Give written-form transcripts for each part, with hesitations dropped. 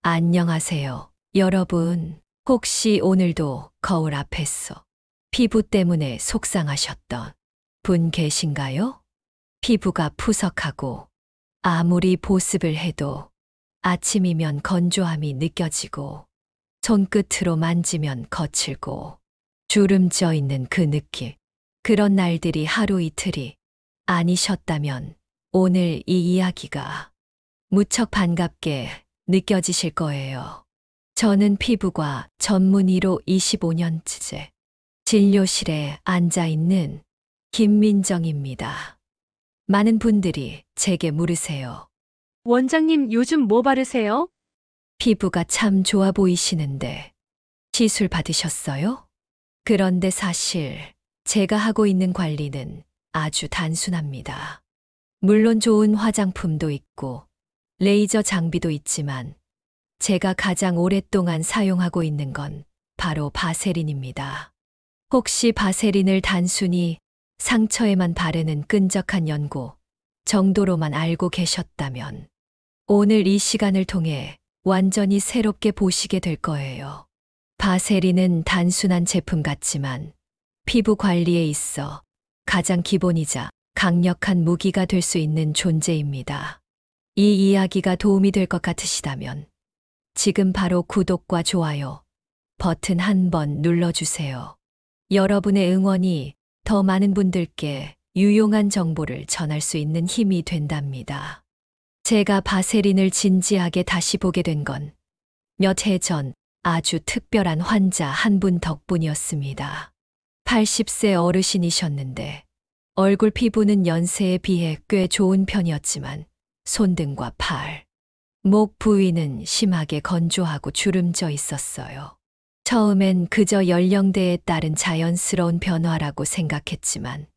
안녕하세요. 여러분, 혹시 오늘도 거울 앞에서 피부 때문에 속상하셨던 분 계신가요? 피부가 푸석하고 아무리 보습을 해도 아침이면 건조함이 느껴지고 손끝으로 만지면 거칠고 주름 져 있는 그 느낌. 그런 날들이 하루 이틀이 아니셨다면 오늘 이 이야기가 무척 반갑게 느껴지실 거예요. 저는 피부과 전문의로 25년째 진료실에 앉아 있는 김민정입니다. 많은 분들이 제게 물으세요. 원장님, 요즘 뭐 바르세요? 피부가 참 좋아 보이시는데 시술 받으셨어요? 그런데 사실 제가 하고 있는 관리는 아주 단순합니다. 물론 좋은 화장품도 있고 레이저 장비도 있지만 제가 가장 오랫동안 사용하고 있는 건 바로 바세린입니다. 혹시 바세린을 단순히 상처에만 바르는 끈적한 연고 정도로만 알고 계셨다면 오늘 이 시간을 통해 완전히 새롭게 보시게 될 거예요. 바세린은 단순한 제품 같지만 피부 관리에 있어 가장 기본이자 강력한 무기가 될 수 있는 존재입니다. 이 이야기가 도움이 될 것 같으시다면 지금 바로 구독과 좋아요 버튼 한번 눌러주세요. 여러분의 응원이 더 많은 분들께 유용한 정보를 전할 수 있는 힘이 된답니다. 제가 바세린을 진지하게 다시 보게 된 건 몇 해 전 아주 특별한 환자 한 분 덕분이었습니다. 80세 어르신이셨는데 얼굴 피부는 연세에 비해 꽤 좋은 편이었지만 손등과 팔, 목 부위는 심하게 건조하고 주름져 있었어요. 처음엔 그저 연령대에 따른 자연스러운 변화라고 생각했지만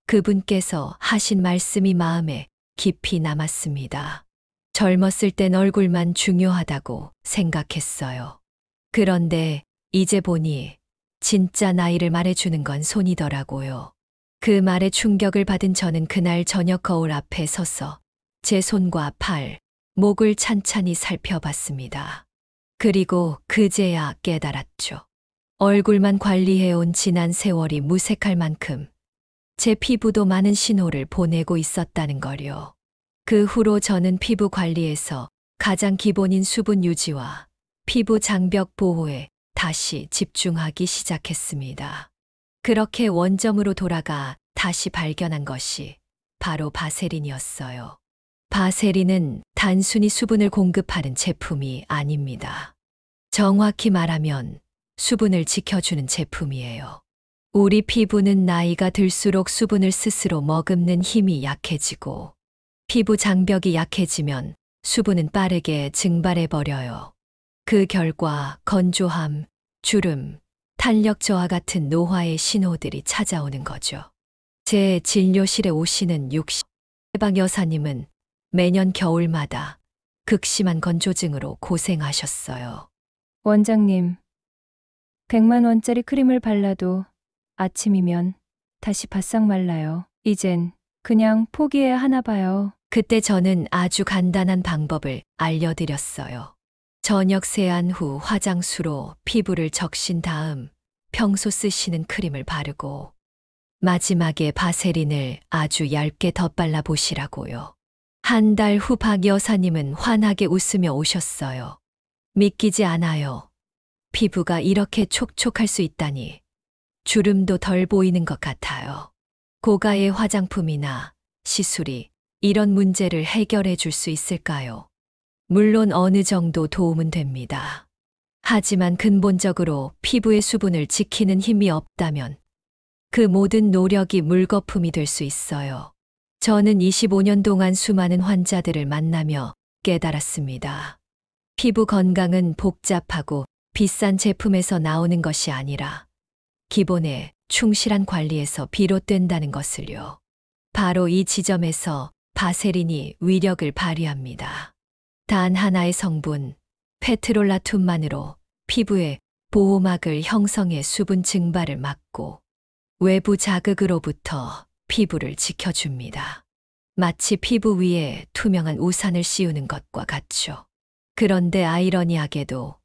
그분께서 하신 말씀이 마음에 깊이 남았습니다. 젊었을 땐 얼굴만 중요하다고 생각했어요. 그런데 이제 보니 진짜 나이를 말해주는 건 손이더라고요. 그 말에 충격을 받은 저는 그날 저녁 거울 앞에 서서 제 손과 팔, 목을 찬찬히 살펴봤습니다. 그리고 그제야 깨달았죠. 얼굴만 관리해온 지난 세월이 무색할 만큼 제 피부도 많은 신호를 보내고 있었다는 걸요. 그 후로 저는 피부 관리에서 가장 기본인 수분 유지와 피부 장벽 보호에 다시 집중하기 시작했습니다. 그렇게 원점으로 돌아가 다시 발견한 것이 바로 바세린이었어요. 바세린은 단순히 수분을 공급하는 제품이 아닙니다. 정확히 말하면 수분을 지켜주는 제품이에요. 우리 피부는 나이가 들수록 수분을 스스로 머금는 힘이 약해지고 피부 장벽이 약해지면 수분은 빠르게 증발해버려요. 그 결과 건조함, 주름, 탄력 저하 같은 노화의 신호들이 찾아오는 거죠. 제 진료실에 오시는 60대 여사님은 매년 겨울마다 극심한 건조증으로 고생하셨어요. 원장님, 100만 원짜리 크림을 발라도 아침이면 다시 바싹 말라요. 이젠 그냥 포기해야 하나 봐요. 그때 저는 아주 간단한 방법을 알려드렸어요. 저녁 세안 후 화장수로 피부를 적신 다음 평소 쓰시는 크림을 바르고 마지막에 바세린을 아주 얇게 덧발라 보시라고요. 한 달 후 박 여사님은 환하게 웃으며 오셨어요. 믿기지 않아요. 피부가 이렇게 촉촉할 수 있다니. 주름도 덜 보이는 것 같아요. 고가의 화장품이나 시술이 이런 문제를 해결해 줄 수 있을까요? 물론 어느 정도 도움은 됩니다. 하지만 근본적으로 피부의 수분을 지키는 힘이 없다면 그 모든 노력이 물거품이 될 수 있어요. 저는 25년 동안 수많은 환자들을 만나며 깨달았습니다. 피부 건강은 복잡하고 비싼 제품에서 나오는 것이 아니라 기본에 충실한 관리에서 비롯된다는 것을요. 바로 이 지점에서 바세린이 위력을 발휘합니다. 단 하나의 성분, 페트롤라툼만으로 피부의 보호막을 형성해 수분 증발을 막고 외부 자극으로부터 피부를 지켜줍니다. 마치 피부 위에 투명한 우산을 씌우는 것과 같죠. 그런데 아이러니하게도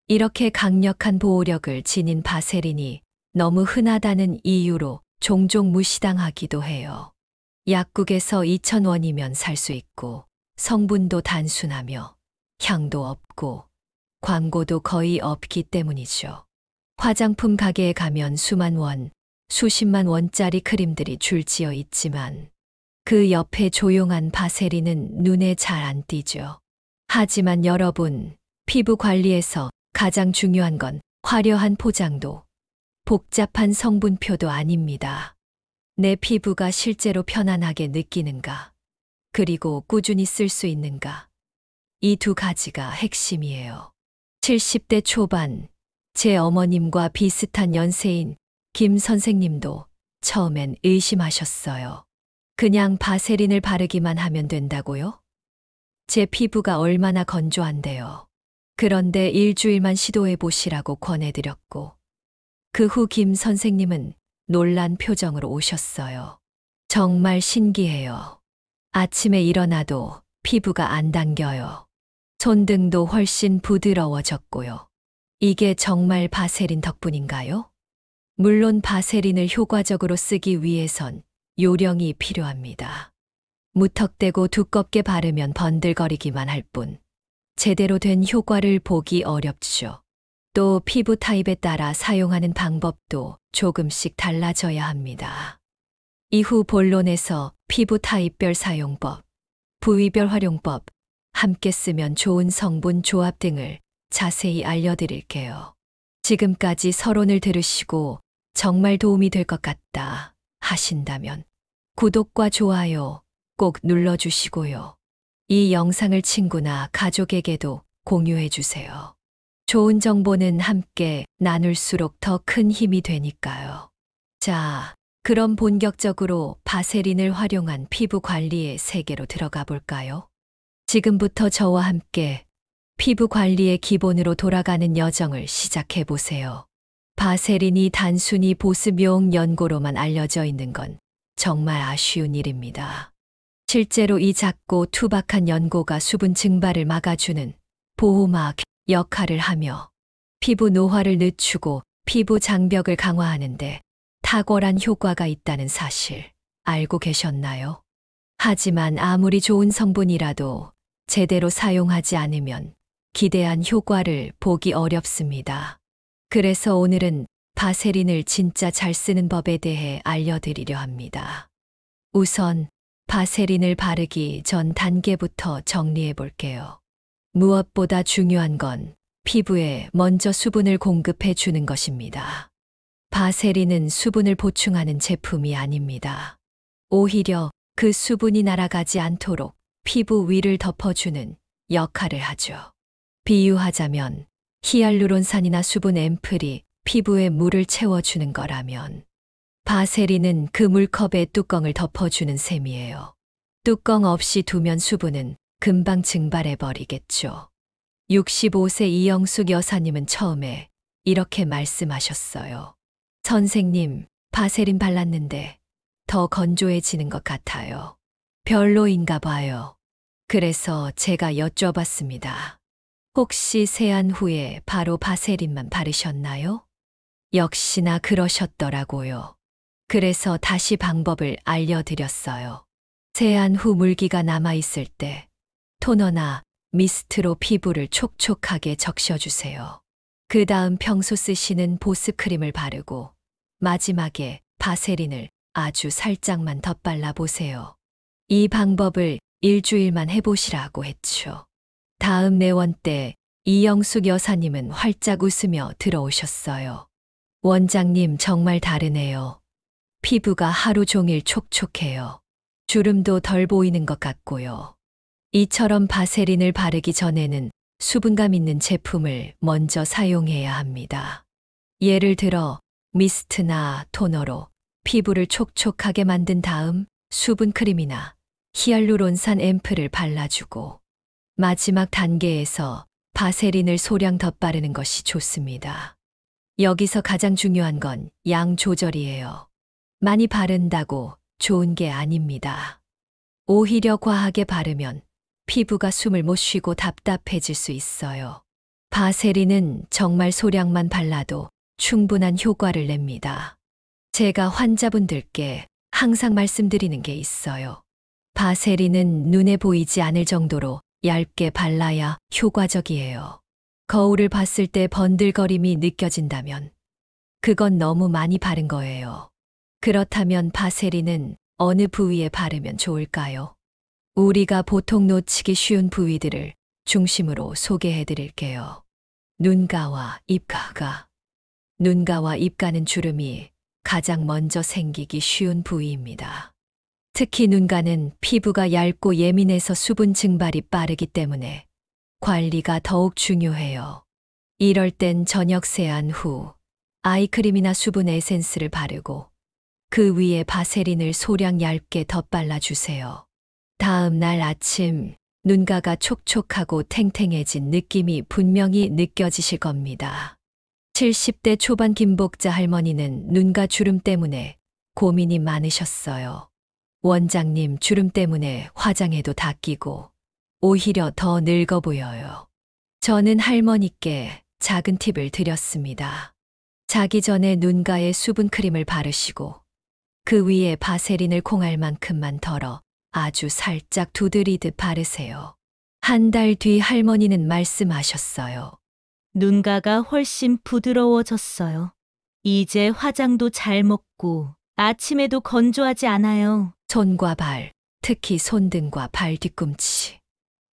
이렇게 강력한 보호력을 지닌 바세린이 너무 흔하다는 이유로 종종 무시당하기도 해요. 약국에서 2,000원이면 살 수 있고 성분도 단순하며 향도 없고 광고도 거의 없기 때문이죠. 화장품 가게에 가면 수만 원, 수십만 원짜리 크림들이 줄지어 있지만 그 옆에 조용한 바세린은 눈에 잘 안 띄죠. 하지만 여러분, 피부 관리에서 가장 중요한 건 화려한 포장도 복잡한 성분표도 아닙니다. 내 피부가 실제로 편안하게 느끼는가, 그리고 꾸준히 쓸 수 있는가. 이 두 가지가 핵심이에요. 70대 초반, 제 어머님과 비슷한 연세인 김 선생님도 처음엔 의심하셨어요. 그냥 바세린을 바르기만 하면 된다고요? 제 피부가 얼마나 건조한데요. 그런데 일주일만 시도해 보시라고 권해드렸고, 그 후 김 선생님은 놀란 표정으로 오셨어요. 정말 신기해요. 아침에 일어나도 피부가 안 당겨요. 손등도 훨씬 부드러워졌고요. 이게 정말 바세린 덕분인가요? 물론 바세린을 효과적으로 쓰기 위해선 요령이 필요합니다. 무턱대고 두껍게 바르면 번들거리기만 할 뿐, 제대로 된 효과를 보기 어렵죠. 또 피부 타입에 따라 사용하는 방법도 조금씩 달라져야 합니다. 이후 본론에서 피부 타입별 사용법, 부위별 활용법, 함께 쓰면 좋은 성분 조합 등을 자세히 알려드릴게요. 지금까지 서론을 들으시고 정말 도움이 될 것 같다 하신다면 구독과 좋아요 꼭 눌러주시고요. 이 영상을 친구나 가족에게도 공유해 주세요. 좋은 정보는 함께 나눌수록 더 큰 힘이 되니까요. 자, 그럼 본격적으로 바세린을 활용한 피부 관리의 세계로 들어가 볼까요? 지금부터 저와 함께 피부 관리의 기본으로 돌아가는 여정을 시작해 보세요. 바세린이 단순히 보습용 연고로만 알려져 있는 건 정말 아쉬운 일입니다. 실제로 이 작고 투박한 연고가 수분 증발을 막아주는 보호막 역할을 하며 피부 노화를 늦추고 피부 장벽을 강화하는데 탁월한 효과가 있다는 사실 알고 계셨나요? 하지만 아무리 좋은 성분이라도 제대로 사용하지 않으면 기대한 효과를 보기 어렵습니다. 그래서 오늘은 바세린을 진짜 잘 쓰는 법에 대해 알려드리려 합니다. 우선 바세린을 바르기 전 단계부터 정리해 볼게요. 무엇보다 중요한 건 피부에 먼저 수분을 공급해 주는 것입니다. 바세린은 수분을 보충하는 제품이 아닙니다. 오히려 그 수분이 날아가지 않도록 피부 위를 덮어주는 역할을 하죠. 비유하자면 히알루론산이나 수분 앰플이 피부에 물을 채워주는 거라면 바세린은 그 물컵의 뚜껑을 덮어주는 셈이에요. 뚜껑 없이 두면 수분은 금방 증발해버리겠죠. 65세 이영숙 여사님은 처음에 이렇게 말씀하셨어요. 선생님, 바세린 발랐는데 더 건조해지는 것 같아요. 별로인가 봐요. 그래서 제가 여쭤봤습니다. 혹시 세안 후에 바로 바세린만 바르셨나요? 역시나 그러셨더라고요. 그래서 다시 방법을 알려드렸어요. 세안 후 물기가 남아있을 때 토너나 미스트로 피부를 촉촉하게 적셔주세요. 그 다음 평소 쓰시는 보습크림을 바르고 마지막에 바세린을 아주 살짝만 덧발라 보세요. 이 방법을 일주일만 해보시라고 했죠. 다음 내원 때 이영숙 여사님은 활짝 웃으며 들어오셨어요. 원장님 정말 다르네요. 피부가 하루 종일 촉촉해요. 주름도 덜 보이는 것 같고요. 이처럼 바세린을 바르기 전에는 수분감 있는 제품을 먼저 사용해야 합니다. 예를 들어 미스트나 토너로 피부를 촉촉하게 만든 다음 수분크림이나 히알루론산 앰플을 발라주고 마지막 단계에서 바세린을 소량 덧바르는 것이 좋습니다. 여기서 가장 중요한 건 양 조절이에요. 많이 바른다고 좋은 게 아닙니다. 오히려 과하게 바르면 피부가 숨을 못 쉬고 답답해질 수 있어요. 바세린은 정말 소량만 발라도 충분한 효과를 냅니다. 제가 환자분들께 항상 말씀드리는 게 있어요. 바세린은 눈에 보이지 않을 정도로 얇게 발라야 효과적이에요. 거울을 봤을 때 번들거림이 느껴진다면 그건 너무 많이 바른 거예요. 그렇다면 바세린은 어느 부위에 바르면 좋을까요? 우리가 보통 놓치기 쉬운 부위들을 중심으로 소개해 드릴게요. 눈가와 입가가. 눈가와 입가는 주름이 가장 먼저 생기기 쉬운 부위입니다. 특히 눈가는 피부가 얇고 예민해서 수분 증발이 빠르기 때문에 관리가 더욱 중요해요. 이럴 땐 저녁 세안 후 아이크림이나 수분 에센스를 바르고 그 위에 바세린을 소량 얇게 덧발라 주세요. 다음 날 아침 눈가가 촉촉하고 탱탱해진 느낌이 분명히 느껴지실 겁니다. 70대 초반 김복자 할머니는 눈가 주름 때문에 고민이 많으셨어요. 원장님, 주름 때문에 화장해도 다 끼고 오히려 더 늙어 보여요. 저는 할머니께 작은 팁을 드렸습니다. 자기 전에 눈가에 수분 크림을 바르시고 그 위에 바세린을 콩알만큼만 덜어 아주 살짝 두드리듯 바르세요. 한 달 뒤 할머니는 말씀하셨어요. 눈가가 훨씬 부드러워졌어요. 이제 화장도 잘 먹고 아침에도 건조하지 않아요. 손과 발, 특히 손등과 발 뒤꿈치.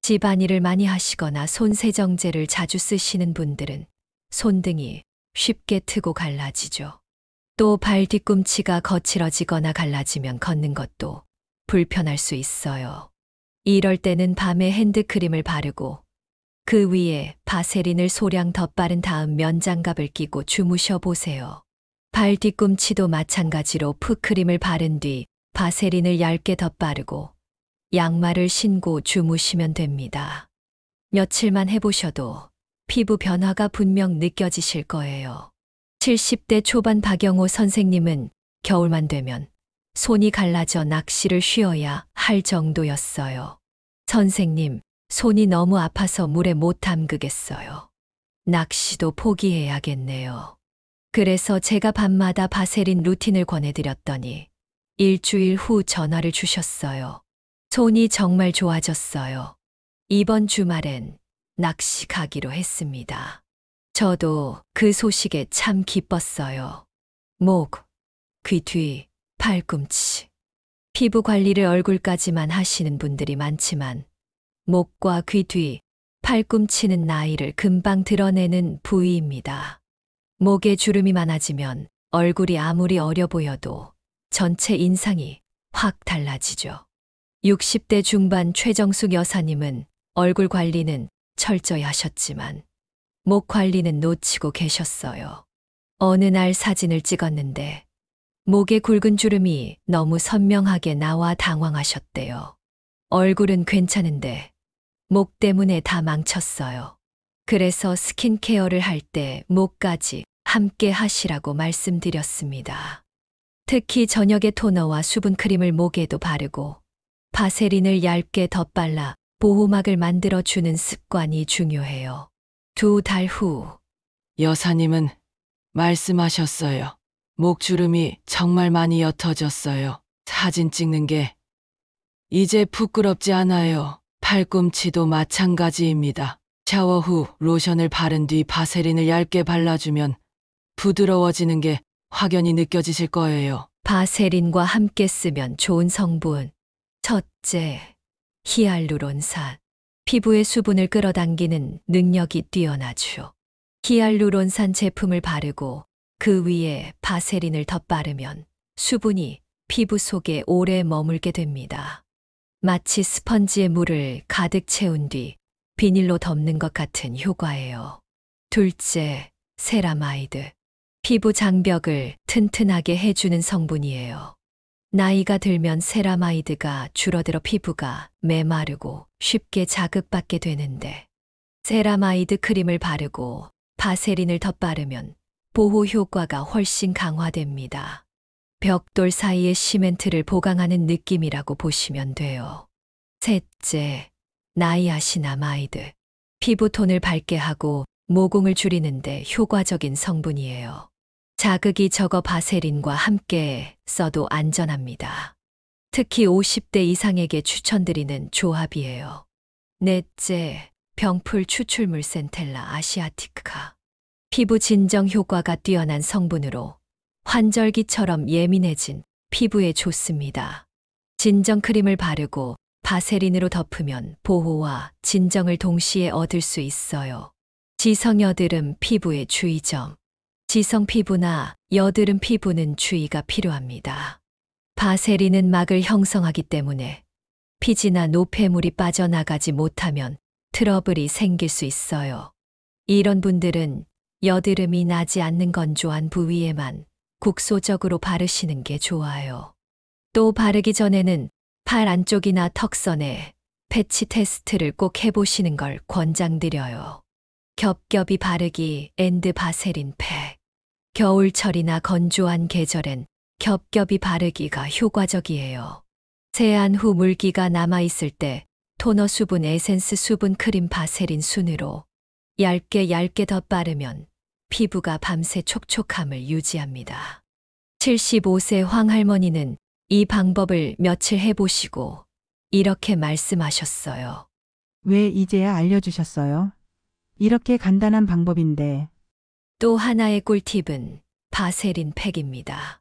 집안일을 많이 하시거나 손세정제를 자주 쓰시는 분들은 손등이 쉽게 트고 갈라지죠. 또 발 뒤꿈치가 거칠어지거나 갈라지면 걷는 것도 불편할 수 있어요. 이럴 때는 밤에 핸드크림을 바르고 그 위에 바세린을 소량 덧바른 다음 면장갑을 끼고 주무셔 보세요. 발 뒤꿈치도 마찬가지로 풋크림을 바른 뒤 바세린을 얇게 덧바르고 양말을 신고 주무시면 됩니다. 며칠만 해보셔도 피부 변화가 분명 느껴지실 거예요. 70대 초반 박영호 선생님은 겨울만 되면 손이 갈라져 낚시를 쉬어야 할 정도였어요. 선생님, 손이 너무 아파서 물에 못 담그겠어요. 낚시도 포기해야겠네요. 그래서 제가 밤마다 바세린 루틴을 권해드렸더니 일주일 후 전화를 주셨어요. 손이 정말 좋아졌어요. 이번 주말엔 낚시 가기로 했습니다. 저도 그 소식에 참 기뻤어요. 목, 귀 뒤, 팔꿈치. 피부 관리를 얼굴까지만 하시는 분들이 많지만 목과 귀 뒤, 팔꿈치는 나이를 금방 드러내는 부위입니다. 목에 주름이 많아지면 얼굴이 아무리 어려 보여도 전체 인상이 확 달라지죠. 60대 중반 최정숙 여사님은 얼굴 관리는 철저히 하셨지만 목 관리는 놓치고 계셨어요. 어느 날 사진을 찍었는데 목에 굵은 주름이 너무 선명하게 나와 당황하셨대요. 얼굴은 괜찮은데 목 때문에 다 망쳤어요. 그래서 스킨케어를 할 때 목까지 함께 하시라고 말씀드렸습니다. 특히 저녁에 토너와 수분크림을 목에도 바르고 바세린을 얇게 덧발라 보호막을 만들어주는 습관이 중요해요. 2달 후 여사님은 말씀하셨어요. 목주름이 정말 많이 옅어졌어요. 사진 찍는 게 이제 부끄럽지 않아요. 팔꿈치도 마찬가지입니다. 샤워 후 로션을 바른 뒤 바세린을 얇게 발라주면 부드러워지는 게 확연히 느껴지실 거예요. 바세린과 함께 쓰면 좋은 성분. 첫째, 히알루론산. 피부의 수분을 끌어당기는 능력이 뛰어나죠. 히알루론산 제품을 바르고 그 위에 바세린을 덧바르면 수분이 피부 속에 오래 머물게 됩니다. 마치 스펀지에 물을 가득 채운 뒤 비닐로 덮는 것 같은 효과예요. 둘째, 세라마이드. 피부 장벽을 튼튼하게 해주는 성분이에요. 나이가 들면 세라마이드가 줄어들어 피부가 메마르고 쉽게 자극받게 되는데 세라마이드 크림을 바르고 바세린을 덧바르면 보호 효과가 훨씬 강화됩니다. 벽돌 사이에 시멘트를 보강하는 느낌이라고 보시면 돼요. 셋째, 나이아신아마이드. 피부톤을 밝게 하고 모공을 줄이는데 효과적인 성분이에요. 자극이 적어 바세린과 함께 써도 안전합니다. 특히 50대 이상에게 추천드리는 조합이에요. 넷째, 병풀 추출물 센텔라 아시아티카. 피부 진정 효과가 뛰어난 성분으로 환절기처럼 예민해진 피부에 좋습니다. 진정 크림을 바르고 바세린으로 덮으면 보호와 진정을 동시에 얻을 수 있어요. 지성 여드름 피부의 주의점. 지성 피부나 여드름 피부는 주의가 필요합니다. 바세린은 막을 형성하기 때문에 피지나 노폐물이 빠져나가지 못하면 트러블이 생길 수 있어요. 이런 분들은 여드름이 나지 않는 건조한 부위에만 국소적으로 바르시는 게 좋아요. 또 바르기 전에는 팔 안쪽이나 턱선에 패치 테스트를 꼭 해보시는 걸 권장드려요. 겹겹이 바르기 앤드 바세린 팩. 겨울철이나 건조한 계절엔 겹겹이 바르기가 효과적이에요. 세안 후 물기가 남아있을 때 토너 수분 에센스 수분 크림 바세린 순으로 얇게 덧바르면 피부가 밤새 촉촉함을 유지합니다. 75세 황할머니는 이 방법을 며칠 해보시고 이렇게 말씀하셨어요. 왜 이제야 알려주셨어요? 이렇게 간단한 방법인데. 또 하나의 꿀팁은 바세린 팩입니다.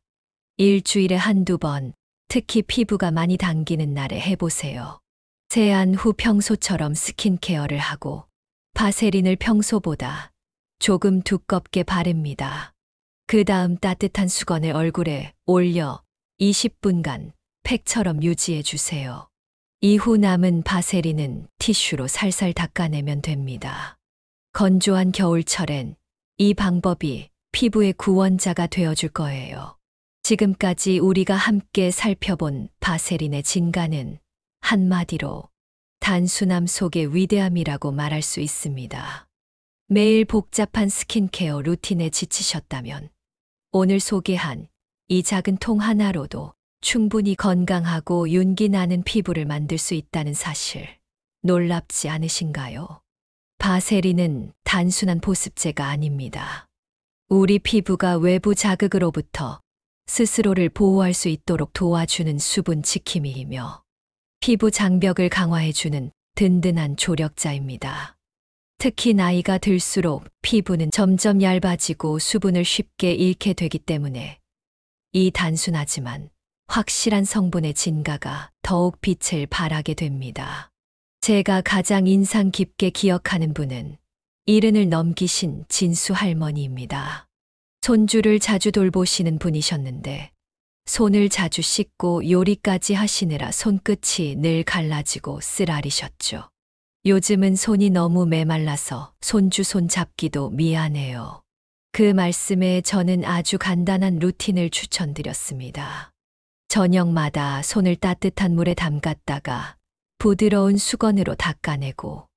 일주일에 한두 번, 특히 피부가 많이 당기는 날에 해보세요. 세안 후 평소처럼 스킨케어를 하고 바세린을 평소보다 조금 두껍게 바릅니다. 그 다음 따뜻한 수건을 얼굴에 올려 20분간 팩처럼 유지해 주세요. 이후 남은 바세린은 티슈로 살살 닦아내면 됩니다. 건조한 겨울철엔 이 방법이 피부의 구원자가 되어줄 거예요. 지금까지 우리가 함께 살펴본 바세린의 진가는 한마디로 단순함 속의 위대함이라고 말할 수 있습니다. 매일 복잡한 스킨케어 루틴에 지치셨다면 오늘 소개한 이 작은 통 하나로도 충분히 건강하고 윤기 나는 피부를 만들 수 있다는 사실 놀랍지 않으신가요? 바세린은 단순한 보습제가 아닙니다. 우리 피부가 외부 자극으로부터 스스로를 보호할 수 있도록 도와주는 수분 지킴이이며 피부 장벽을 강화해주는 든든한 조력자입니다. 특히 나이가 들수록 피부는 점점 얇아지고 수분을 쉽게 잃게 되기 때문에 이 단순하지만 확실한 성분의 진가가 더욱 빛을 발하게 됩니다. 제가 가장 인상 깊게 기억하는 분은 70을 넘기신 진수 할머니입니다. 손주를 자주 돌보시는 분이셨는데 손을 자주 씻고 요리까지 하시느라 손끝이 늘 갈라지고 쓰라리셨죠. 요즘은 손이 너무 메말라서 손주 손 잡기도 미안해요. 그 말씀에 저는 아주 간단한 루틴을 추천드렸습니다. 저녁마다 손을 따뜻한 물에 담갔다가 부드러운 수건으로 닦아내고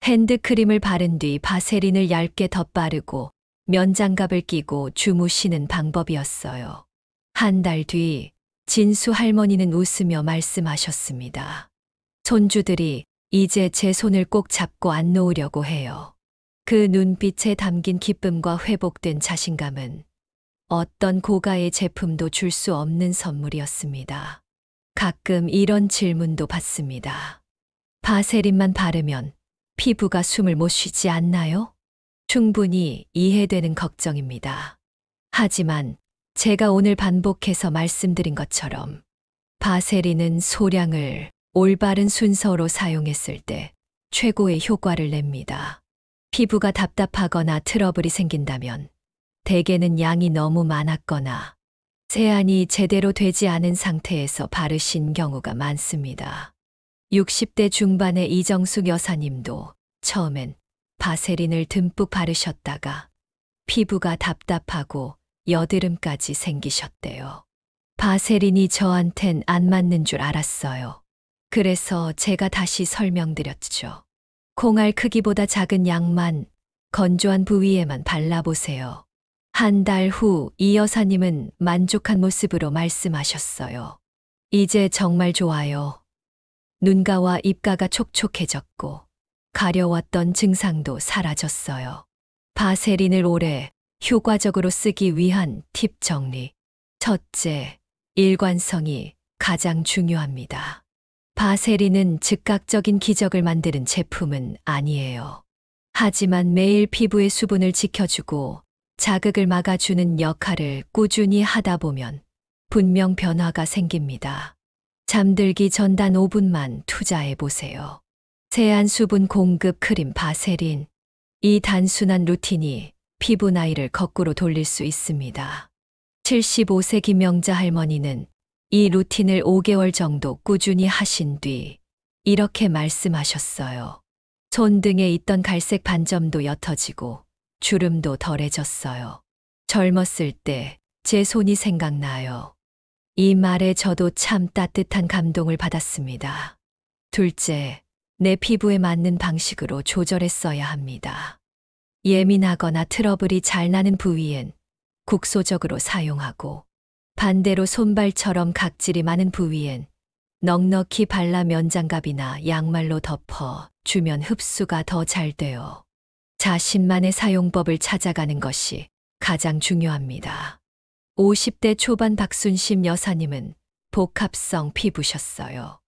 핸드크림을 바른 뒤 바세린을 얇게 덧바르고 면장갑을 끼고 주무시는 방법이었어요. 한 달 뒤 진수 할머니는 웃으며 말씀하셨습니다. 손주들이 이제 제 손을 꼭 잡고 안 놓으려고 해요. 그 눈빛에 담긴 기쁨과 회복된 자신감은 어떤 고가의 제품도 줄 수 없는 선물이었습니다. 가끔 이런 질문도 받습니다. 바세린만 바르면 피부가 숨을 못 쉬지 않나요? 충분히 이해되는 걱정입니다. 하지만 제가 오늘 반복해서 말씀드린 것처럼 바세린은 소량을 올바른 순서로 사용했을 때 최고의 효과를 냅니다. 피부가 답답하거나 트러블이 생긴다면 대개는 양이 너무 많았거나 세안이 제대로 되지 않은 상태에서 바르신 경우가 많습니다. 60대 중반의 이정숙 여사님도 처음엔 바세린을 듬뿍 바르셨다가 피부가 답답하고 여드름까지 생기셨대요. 바세린이 저한텐 안 맞는 줄 알았어요. 그래서 제가 다시 설명드렸죠. 콩알 크기보다 작은 양만 건조한 부위에만 발라보세요. 한 달 후 이 여사님은 만족한 모습으로 말씀하셨어요. 이제 정말 좋아요. 눈가와 입가가 촉촉해졌고 가려웠던 증상도 사라졌어요. 바세린을 오래 효과적으로 쓰기 위한 팁 정리. 첫째, 일관성이 가장 중요합니다. 바세린은 즉각적인 기적을 만드는 제품은 아니에요. 하지만 매일 피부의 수분을 지켜주고 자극을 막아주는 역할을 꾸준히 하다 보면 분명 변화가 생깁니다. 잠들기 전 단 5분만 투자해 보세요. 세안 수분 공급 크림 바세린. 이 단순한 루틴이 피부 나이를 거꾸로 돌릴 수 있습니다. 75세 김영자 할머니는 이 루틴을 5개월 정도 꾸준히 하신 뒤 이렇게 말씀하셨어요. 손등에 있던 갈색 반점도 옅어지고 주름도 덜해졌어요. 젊었을 때 제 손이 생각나요. 이 말에 저도 참 따뜻한 감동을 받았습니다. 둘째, 내 피부에 맞는 방식으로 조절했어야 합니다. 예민하거나 트러블이 잘 나는 부위엔 국소적으로 사용하고 반대로 손발처럼 각질이 많은 부위엔 넉넉히 발라 면장갑이나 양말로 덮어 주면 흡수가 더 잘 돼요. 자신만의 사용법을 찾아가는 것이 가장 중요합니다. 50대 초반 박순심 여사님은 복합성 피부셨어요.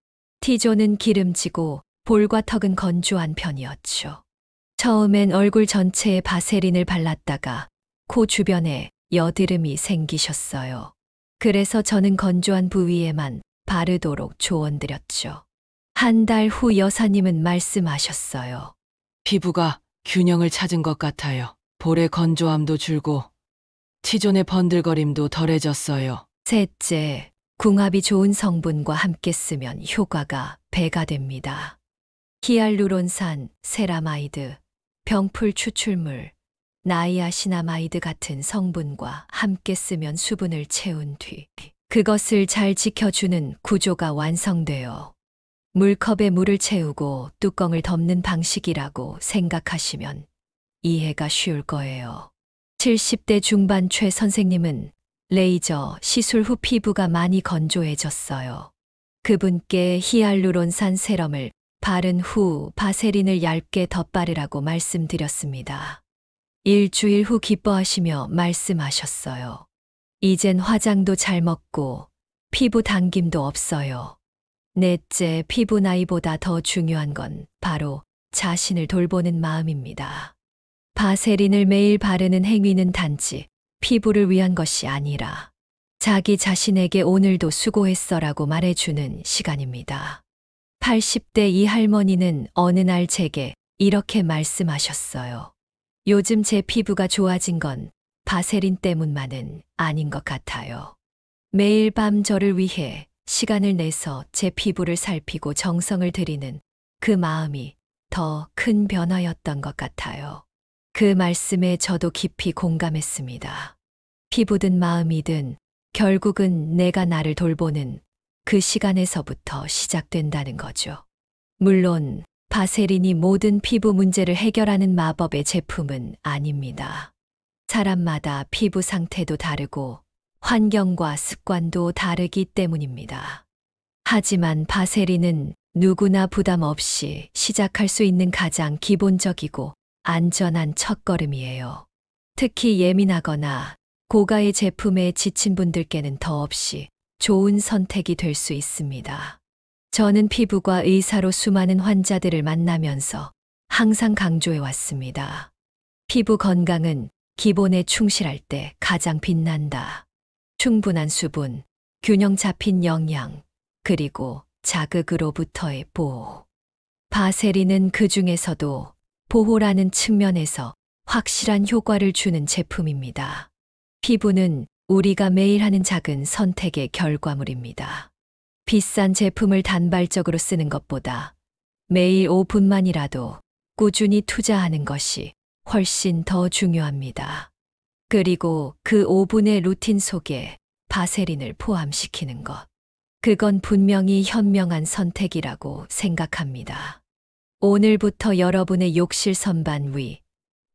T존은 기름지고 볼과 턱은 건조한 편이었죠. 처음엔 얼굴 전체에 바세린을 발랐다가 코 주변에 여드름이 생기셨어요. 그래서 저는 건조한 부위에만 바르도록 조언드렸죠. 한 달 후 여사님은 말씀하셨어요. 피부가 균형을 찾은 것 같아요. 볼의 건조함도 줄고 T존의 번들거림도 덜해졌어요. 셋째, 궁합이 좋은 성분과 함께 쓰면 효과가 배가 됩니다. 히알루론산, 세라마이드, 병풀 추출물, 나이아시나마이드 같은 성분과 함께 쓰면 수분을 채운 뒤 그것을 잘 지켜주는 구조가 완성돼요. 물컵에 물을 채우고 뚜껑을 덮는 방식이라고 생각하시면 이해가 쉬울 거예요. 70대 중반 최 선생님은 레이저 시술 후 피부가 많이 건조해졌어요. 그분께 히알루론산 세럼을 바른 후 바세린을 얇게 덧바르라고 말씀드렸습니다. 일주일 후 기뻐하시며 말씀하셨어요. 이젠 화장도 잘 먹고 피부 당김도 없어요. 넷째, 피부 나이보다 더 중요한 건 바로 자신을 돌보는 마음입니다. 바세린을 매일 바르는 행위는 단지 피부를 위한 것이 아니라 자기 자신에게 오늘도 수고했어라고 말해주는 시간입니다. 80대 이 할머니는 어느 날 제게 이렇게 말씀하셨어요. 요즘 제 피부가 좋아진 건 바세린 때문만은 아닌 것 같아요. 매일 밤 저를 위해 시간을 내서 제 피부를 살피고 정성을 들이는 그 마음이 더 큰 변화였던 것 같아요. 그 말씀에 저도 깊이 공감했습니다. 피부든 마음이든 결국은 내가 나를 돌보는 그 시간에서부터 시작된다는 거죠. 물론 바세린이 모든 피부 문제를 해결하는 마법의 제품은 아닙니다. 사람마다 피부 상태도 다르고 환경과 습관도 다르기 때문입니다. 하지만 바세린은 누구나 부담 없이 시작할 수 있는 가장 기본적이고 안전한 첫걸음이에요. 특히 예민하거나 고가의 제품에 지친 분들께는 더없이 좋은 선택이 될 수 있습니다. 저는 피부과 의사로 수많은 환자들을 만나면서 항상 강조해 왔습니다. 피부 건강은 기본에 충실할 때 가장 빛난다. 충분한 수분, 균형 잡힌 영양, 그리고 자극으로부터의 보호. 바세린은 그 중에서도 보호라는 측면에서 확실한 효과를 주는 제품입니다. 피부는 우리가 매일 하는 작은 선택의 결과물입니다. 비싼 제품을 단발적으로 쓰는 것보다 매일 5분만이라도 꾸준히 투자하는 것이 훨씬 더 중요합니다. 그리고 그 5분의 루틴 속에 바세린을 포함시키는 것. 그건 분명히 현명한 선택이라고 생각합니다. 오늘부터 여러분의 욕실 선반 위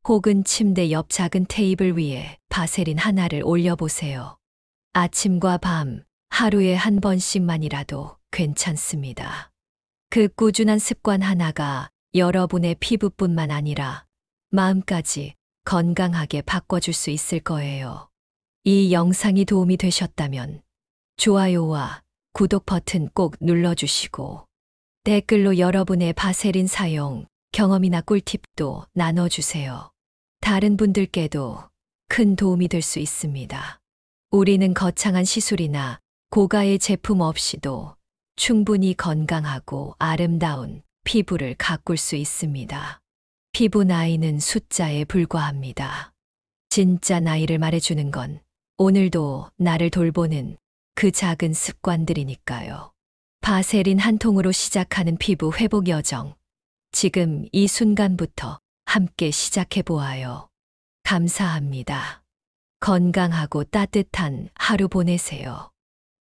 혹은 침대 옆 작은 테이블 위에 바세린 하나를 올려보세요. 아침과 밤 하루에 한 번씩만이라도 괜찮습니다. 그 꾸준한 습관 하나가 여러분의 피부뿐만 아니라 마음까지 건강하게 바꿔줄 수 있을 거예요. 이 영상이 도움이 되셨다면 좋아요와 구독 버튼 꼭 눌러주시고 댓글로 여러분의 바세린 사용 경험이나 꿀팁도 나눠주세요. 다른 분들께도 큰 도움이 될 수 있습니다. 우리는 거창한 시술이나 고가의 제품 없이도 충분히 건강하고 아름다운 피부를 가꿀 수 있습니다. 피부 나이는 숫자에 불과합니다. 진짜 나이를 말해주는 건 오늘도 나를 돌보는 그 작은 습관들이니까요. 바세린 한 통으로 시작하는 피부 회복 여정. 지금 이 순간부터 함께 시작해 보아요. 감사합니다. 건강하고 따뜻한 하루 보내세요.